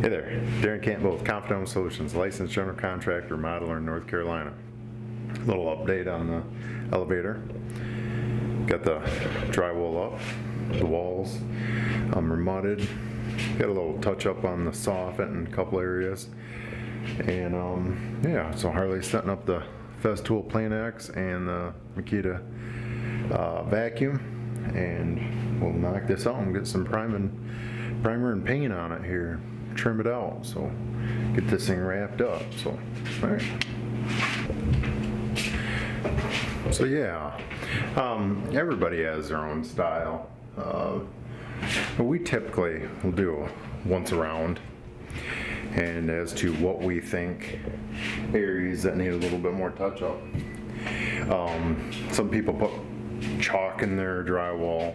Hey there, Darren Campbell with Confident Solutions, licensed general contractor, modeler in North Carolina. A little update on the elevator. Got the drywall up, the walls remudded. Got a little touch up on the soffit in a couple areas. And yeah, so Harley's setting up the Festool Planex and the Makita vacuum. And we'll knock this out and get some primer and paint on it here. Trim it out, so get this thing wrapped up. So, all right. So yeah, everybody has their own style. But we typically will do once around, and as to what we think areas that need a little bit more touch up. Some people put chalk in their drywall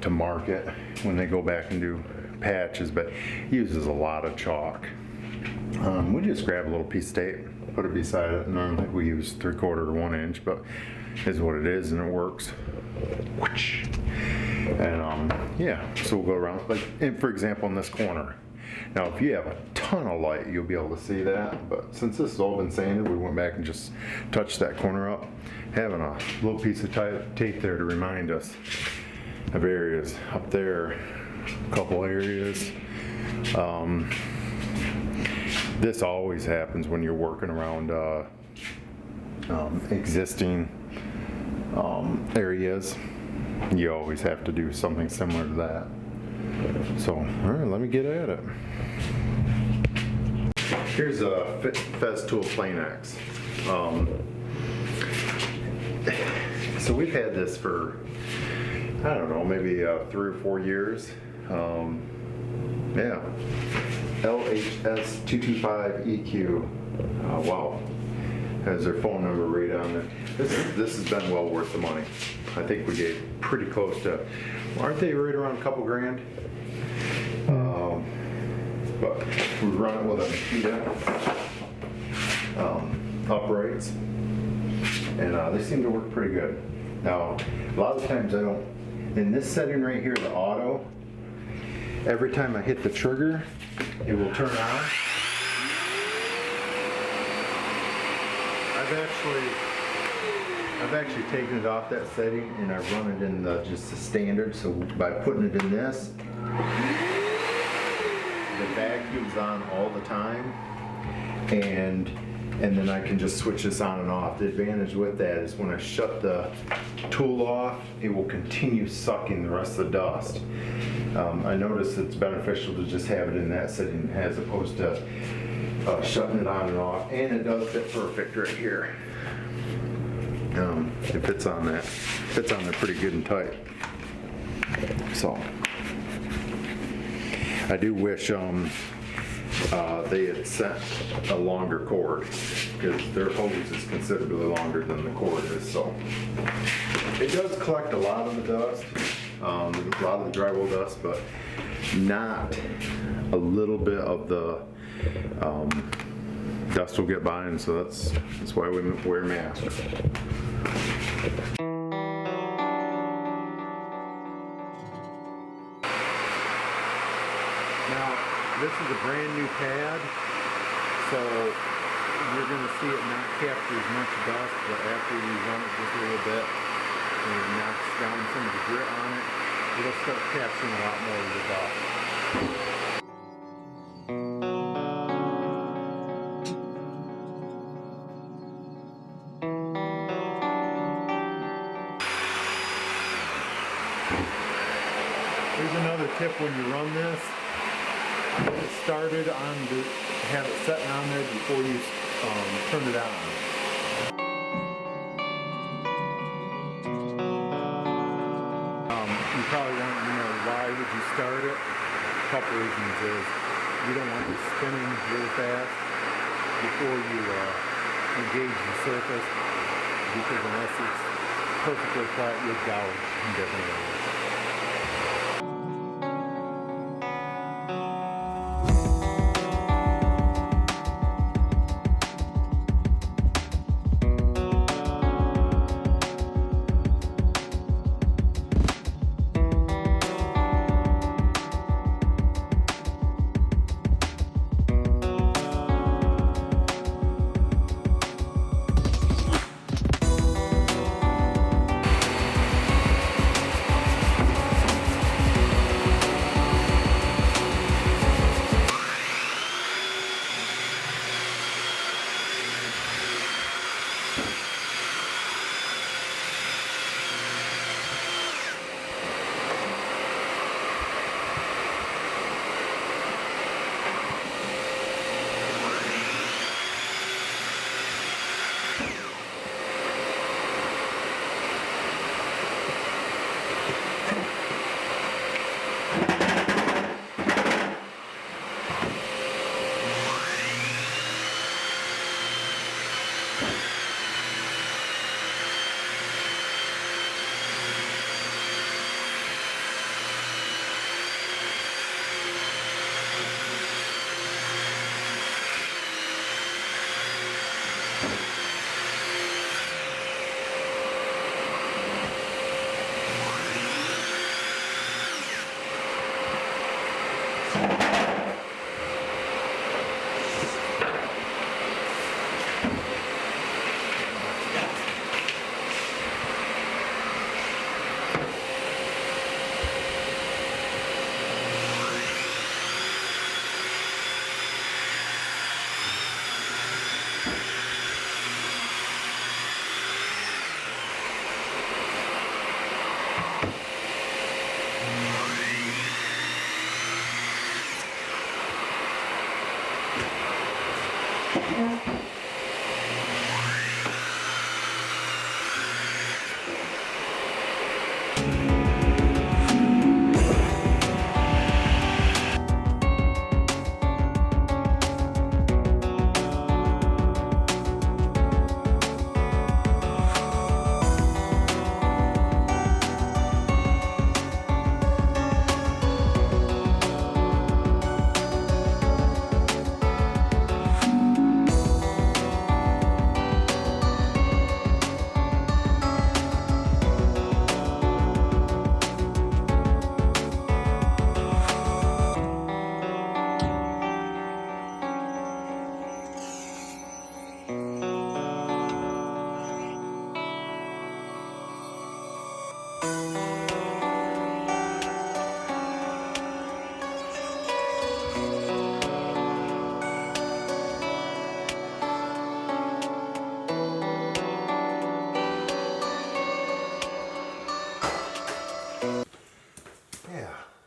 to mark it when they go back and do patches, but he uses a lot of chalk. We just grab a little piece of tape, put it beside it, and I think we use 3/4 or 1 inch, but is what it is, and it works. And yeah, so we'll go around, like for example in this corner. Now if you have a ton of light, you'll be able to see that, but since this has all been sanded, we went back and just touched that corner up, having a little piece of tape there to remind us of areas up there. A couple areas. This always happens when you're working around existing areas. You always have to do something similar to that. So, all right, let me get at it. Here's a Festool Planex. So we've had this for, I don't know, maybe 3 or 4 years. Yeah, LHS225EQ. Wow, has their phone number right on there. This has been well worth the money. I think we gave pretty close to, aren't they right around a couple grand? But we run it with a Makita uprights, and they seem to work pretty good. Now, a lot of times I don't. In this setting right here, the auto, every time I hit the trigger, it will turn on. I've actually taken it off that setting and I've run it in just the standard. So by putting it in this, the vacuum's on all the time, and then I can just switch this on and off. The advantage with that is when I shut the tool off, it will continue sucking the rest of the dust. I notice it's beneficial to just have it in that setting as opposed to shutting it on and off. And it does fit perfect right here. It fits on that. Fits on there pretty good and tight. So I do wish they had sent a longer cord, because their hose is considerably longer than the cord is. So it does collect a lot of the dust, a lot of the drywall dust, but not a little bit of the dust will get by, and so that's why we wear masks. Now, this is a brand new pad, so you're going to see it not capture as much dust, but after you run it just a little bit and it knocks down some of the grit on it, it'll start capturing a lot more of the dust. Here's another tip when you run this. Get it started on have it setting on there before you turn it on. You probably want to know why would you start it. A couple reasons is you don't want it spinning really fast before you engage the surface, because unless it's perfectly flat, you'll gouge in different areas.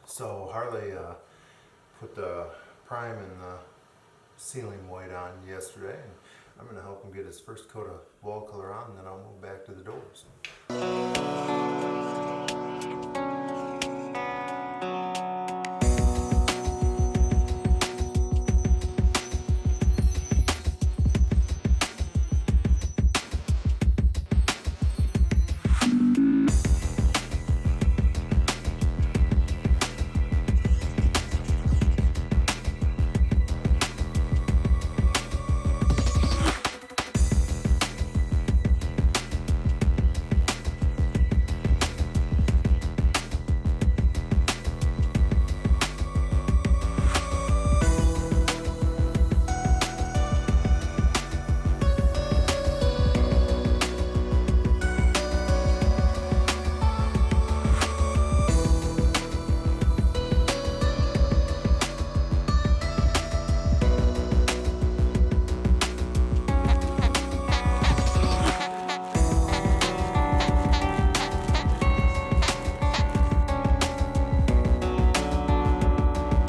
So Harley put the prime and the ceiling white on yesterday, and I'm going to help him get his first coat of wall color on, and then I'll move back to the doors.